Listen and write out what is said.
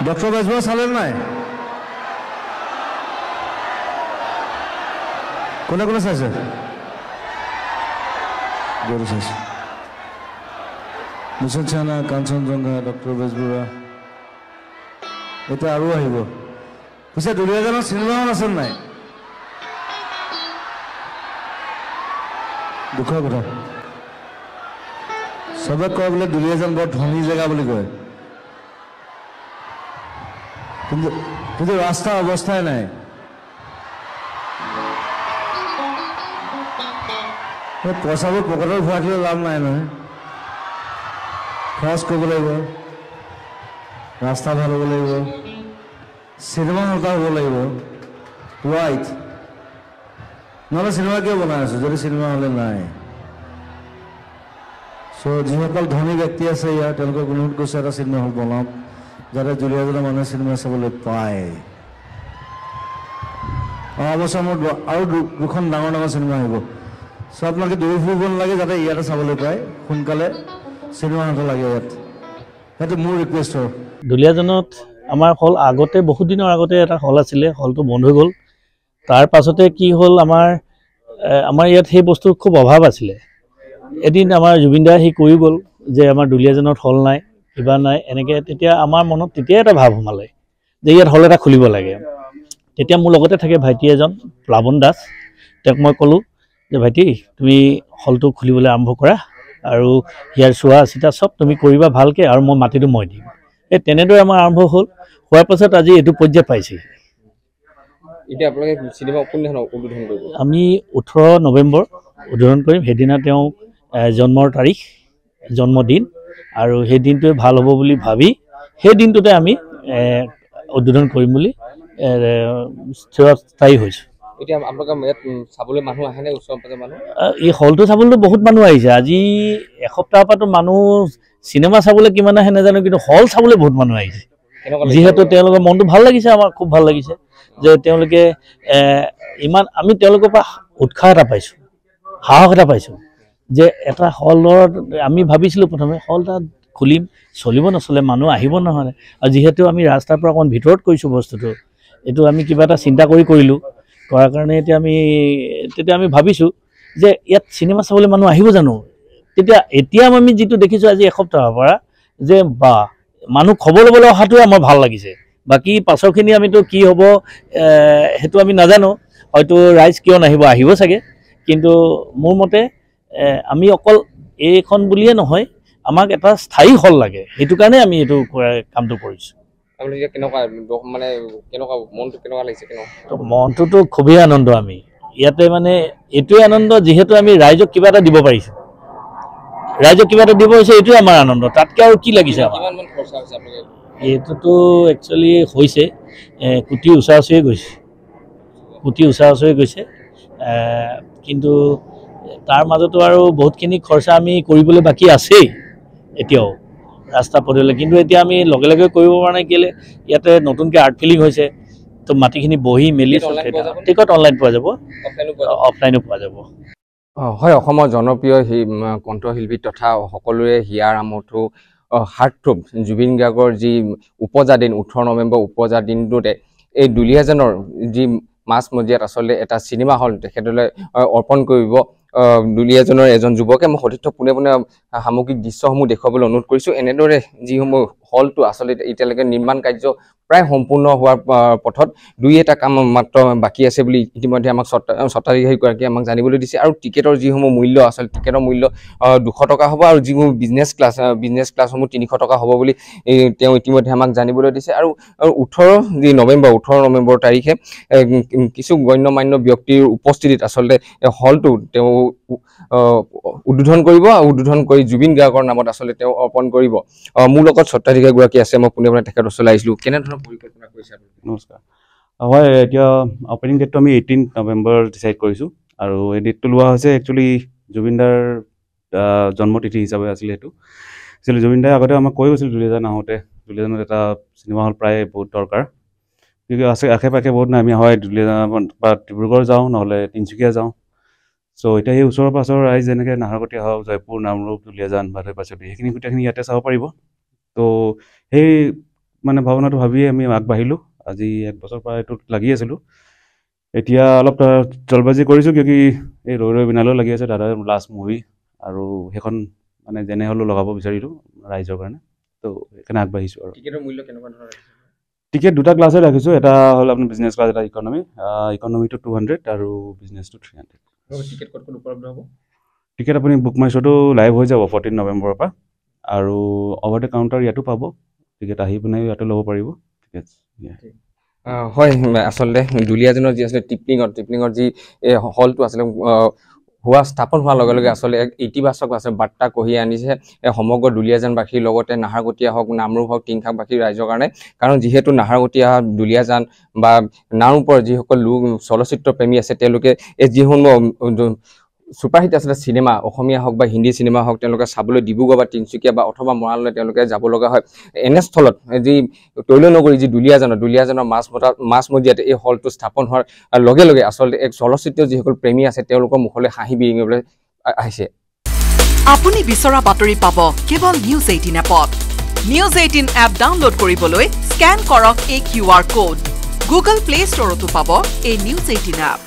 doctor Bezbaroa চালে নাই কোনে কোনে চাইছে গৰু চাইছে মিছন চানা কাঞ্চনজংঘা ডক্টৰ বেজবৰুৱা এতিয়া আৰু আহিব পিছে দুলীয়াজানৰ চিনেমাখন আছে নাই দুখৰ কথা চবে কয় বোলে দুলীয়াজান বৰ ধনী জেগা বুলি কয় কিন্তু ৰাস্তাৰ অৱস্থাই নাই পইচাবোৰ পকেটত ভৰাই থলে লাভ নাই নহয় খৰচ কৰিব লাগিব ৰাস্তা ভাল হ'ব লাগিব চিনেমা হল এটা হ'ব লাগিব ৰাইট নহ'লে চিনেমা কিয় বনাই আছো যদি চিনেমা হলে নাই চ' যিসকল ধনী ব্যক্তি আছে ইয়াত তেওঁলোকক অনুৰোধ কৰিছে এটা চিনেমা হল বনাওক যাতে দুলীয়াজানৰ মানুহে চিনেমা চাবলৈ পায় অৱশ্যে মোৰ আৰু দুখন ডাঙৰ ডাঙৰ চিনেমা আহিব চ' আপোনালোকে দৌৰি ফুৰিব নালাগে যাতে ইয়াতে চাবলৈ পায় সোনকালে চিনেমা হল লাগে ইয়াত সেইটো মোৰ ৰিকুৱেষ্ট হয় দুলীয়াজানত আমাৰ হল আগতে বহুত দিনৰ আগতে এটা হল আছিলে হলটো বন্ধ হৈ গ'ল তাৰ পাছতে কি হ'ল আমাৰ ইয়াত সেই বস্তুৰ খুব অভাৱ আছিলে এদিন আমাৰ জুবিন দাই সি কৈ গ'ল যে আমাৰ দুলীয়াজানত হল নাই কিবা নাই এনেকৈ তেতিয়া আমাৰ মনত তেতিয়া এটা ভাৱ সোমালে যে ইয়াত হল এটা খুলিব লাগে তেতিয়া মোৰ লগতে থাকে ভাইটি এজন প্লাৱন দাস তেওঁক মই ক'লোঁ যে ভাইটি তুমি হলটো খুলিবলৈ আৰম্ভ কৰা আৰু ইয়াৰ চোৱা চিতা চব তুমি কৰিবা ভালকৈ আৰু মই মাটিটো মই দিম এই তেনেদৰে আমাৰ আৰম্ভ হ'ল হোৱাৰ পাছত আজি এইটো পৰ্যায় পাইছে এতিয়া আপোনালোকে চিনেমা কোনদিনা উদ্বোধন কৰিব আমি 18 নৱেম্বৰ উদ্বোধন কৰিম সেইদিনা তেওঁ জন্মৰ তাৰিখ জন্মদিন আৰু সেই দিনটোৱে ভাল হ'ব বুলি ভাবি সেই দিনটোতে আমি উদ্বোধন কৰিম বুলি স্থায়ী হৈছোঁ এতিয়া আপোনালোকে ইয়াত চাবলৈ মানুহ আহেনে ওচৰৰ পাজৰৰ মানুহ এই হলটো চাবলৈ বহুত মানুহ আহিছে আজি এসপ্তাহৰ পৰাতো মানুহ চিনেমা চাবলৈ কিমান আহে নাজানো কিন্তু হল চাবলৈ বহুত মানুহ আহিছে যিহেতু তেওঁলোকৰ মনটো ভাল লাগিছে আমাৰ খুব ভাল লাগিছে যে তেওঁলোকে ইমান আমি তেওঁলোকৰ পৰা উৎসাহ এটা পাইছোঁ সাহস এটা পাইছোঁ যে এটা হলত আমি ভাবিছিলোঁ প্ৰথমে হল এটা খুলিম চলিব নচলে মানুহ আহিব নহয় আৰু যিহেতু আমি ৰাস্তাৰ পৰা অকণমান ভিতৰত কৰিছোঁ বস্তুটো এইটো আমি কিবা এটা চিন্তা কৰিলোঁ কৰাৰ কাৰণে তেতিয়া আমি ভাবিছোঁ যে ইয়াত চিনেমা চাবলৈ মানুহ আহিব জানো এতিয়া আমি যিটো দেখিছোঁ আজি এসপ্তাহৰ পৰা যে বা মানুহ খবৰ ল'বলৈ অহাটোৱে আমাৰ ভাল লাগিছে বাকী পাছৰখিনি আমিতো কি হ'ব সেইটো আমি নাজানো হয়তো ৰাইজ কিয় নাহিব আহিব চাগে কিন্তু মোৰ মতে আমি অকল এইখন বুলিয়ে নহয় আমাক এটা স্থায়ী হল লাগে সেইটো কাৰণে আমি এইটো কামটো কৰিছোঁ মনটোতো খুবেই আনন্দ আমি ইয়াতে মানে এইটোৱে আনন্দ যিহেতু আমি ৰাইজক কিবা এটা দিব পাৰিছোঁ এইটোৱে আমাৰ আনন্দ তাতকৈ আৰু কি লাগিছে আমাৰ এইটোতো একচুৱেলি হৈছে কোটি ওচৰা-ওচৰি গৈছে কিন্তু তাৰ মাজতো আৰু বহুতখিনি খৰচা আমি কৰিবলৈ বাকী আছেই এতিয়াও ৰাস্তা পদূলি কিন্তু এতিয়া আমি লগে লগে কৰিব পৰা নাই কেলে ইয়াতে নতুনকৈ আৰ্ট ফিলিং হৈছে তো মাটিখিনি বহি মেলি টিকট অনলাইন পোৱা যাব অফলাইনো পোৱা যাব হয় অসমৰ জনপ্ৰিয় কণ্ঠশিল্পী তথা সকলোৰে হিয়াৰ আমঠু হাৰ্টথ্ৰব জুবিন গাৰ্গৰ যি উপজা দিন 18 নৱেম্বৰ উপজা দিনটোতে এই দুলীয়াজানৰ যি মাছমজিয়াত আচলতে এটা চিনেমা হল তেখেতলৈ অৰ্পণ কৰিব দুলীয়াজানৰ এজন যুৱকে মই সতীৰ্থ পোনে পোনে সামগ্ৰিক দৃশ্যসমূহ দেখুৱাবলৈ অনুৰোধ কৰিছোঁ এনেদৰে যিসমূহ হলটো আচলতে এতিয়ালৈকে নিৰ্মাণ কাৰ্য প্ৰায় সম্পূৰ্ণ হোৱাৰ পথত দুই এটা কাম মাত্ৰ বাকী আছে বুলি ইতিমধ্যে আমাক স্বত্বাধিকাৰীগৰাকীয়ে আমাক জানিবলৈ দিছে আৰু টিকেটৰ যিসমূহ মূল্য আচলতে টিকেটৰ মূল্য 200 টকা হ'ব আৰু যিসমূহ বিজনেছ ক্লাছসমূহ 300 টকা হ'ব বুলি তেওঁ ইতিমধ্যে আমাক জানিবলৈ দিছে আৰু 18 নৱেম্বৰ তাৰিখে কিছু গণ্যমান্য ব্যক্তিৰ উপস্থিতিত আচলতে হলটো তেওঁ উদ্বোধন কৰিব উদ্বোধন কৰি জুবিন গাৰ্গৰ নামত আচলতে তেওঁ অৰ্পণ কৰিব মোৰ লগত স্বত্বাধিকাৰীগৰাকী আছে মই পোনে পোনে তেখেতৰ ওচৰলৈ আহিছিলোঁ কেনেধৰণৰ পৰিকল্পনা কৰিছে নমস্কাৰ হয় এতিয়া অপেনিং ডেটটো আমি 18 নৱেম্বৰ ডিচাইড কৰিছোঁ আৰু এই ডেটটো লোৱা হৈছে একচুৱেলি জুবিনদাৰ জন্মতিথি হিচাপে আছিলে সেইটো একচুৱেলি জুবিনদাই আগতে আমাক কৈ গৈছিল দুলীয়াজান আহোঁতে দুলীয়াজানত এটা চিনেমা হল প্ৰায় বহুত দৰকাৰ কিন্তু আশে পাশে বহুত নাই আমি হয় দুলীয়াজান বা ডিব্ৰুগড় যাওঁ নহ'লে তিনিচুকীয়া যাওঁ চ' এতিয়া সেই ওচৰৰ পাছৰ ৰাইজ যেনেকৈ নাহৰকটীয়া হওক জয়পুৰ নামৰূপ দুলীয়াজান বাধৈ পাচলি সেইখিনি গোটেইখিনি ইয়াতে চাব পাৰিব তো সেই মানে ভাৱনাটো ভাবিয়ে আমি আগবাঢ়িলোঁ আজি 1 বছৰ পৰা এইটোত লাগি আছিলোঁ এতিয়া অলপ জলবাজি কৰিছোঁ কিয় কি এই ৰৈ ৰৈ বিনালেও লাগি আছে দাদাৰ লাষ্ট মুভি আৰু সেইখন মানে যেনে হ'লেও লগাব বিচাৰিলোঁ ৰাইজৰ কাৰণে তো সেইকাৰণে আগবাঢ়িছোঁ আৰু টিকেটৰ মূল্য কেনেকুৱা ধৰণৰ টিকেট 2টা ক্লাছে ৰাখিছোঁ এটা হ'ল আপোনাৰ বিজনেছ ক্লাছ এটা ইকনমিটো 200 আৰু বিজনেছটো 300 টিকেট ক'ত উপলব্ধ হ'ব টিকেট আপুনি বুক মাই শ্ব'টো লাইভ হৈ যাব 14 নৱেম্বৰৰ পৰা আৰু অভাৰ দ্য কাউণ্টাৰ ইয়াতো পাব টিকেট আহি পিনে ইয়াতো ল'ব পাৰিব টিকেট হয় আচলতে দুলীয়াজনৰ যি আছিলে টিপলিঙৰ যি হলটো আছিলে হোৱা স্থাপন হোৱাৰ লগে লগে আচলতে এক ইতিবাচক আছে বাৰ্তা কঢ়িয়াই আনিছে সমগ্ৰ দুলীয়াজানবাসীৰ লগতে নাহৰকটীয়া হওক নামৰূপ হওক টিংখাকবাসীৰ ৰাইজৰ কাৰণে কাৰণ যিহেতু নাহৰকটীয়া দুলীয়াজান বা নামৰূপৰ যিসকল লোক চলচ্চিত্ৰ প্ৰেমী আছে তেওঁলোকে এই যিসমূহ ছুপাৰহিট আছিলে চিনেমা অসমীয়া হওক বা হিন্দী চিনেমা হওক তেওঁলোকে চাবলৈ ডিব্ৰুগড় বা তিনিচুকীয়া বা অথবা মৰাণলৈ তেওঁলোকে যাব লগা হয় এনেস্থলত যি তৈলনগৰী যি দুলীয়াজানৰ মাছমজিয়াতে এই হলটো স্থাপন হোৱাৰ লগে লগে আচলতে এক চলচ্চিত্ৰ যিসকল প্ৰেমী আছে তেওঁলোকৰ মুখলৈ হাঁহি বিৰিঙিবলৈ আহিছে আপুনি বিচৰা বাতৰি পাব কেৱল নিউজ 18 এপত নিউজ 18 এপ ডাউনলোড কৰিবলৈ স্ক্যান কৰক এই QR কোড গুগল প্লে ষ্টৰতো পাব এই নিউজ 18 এপ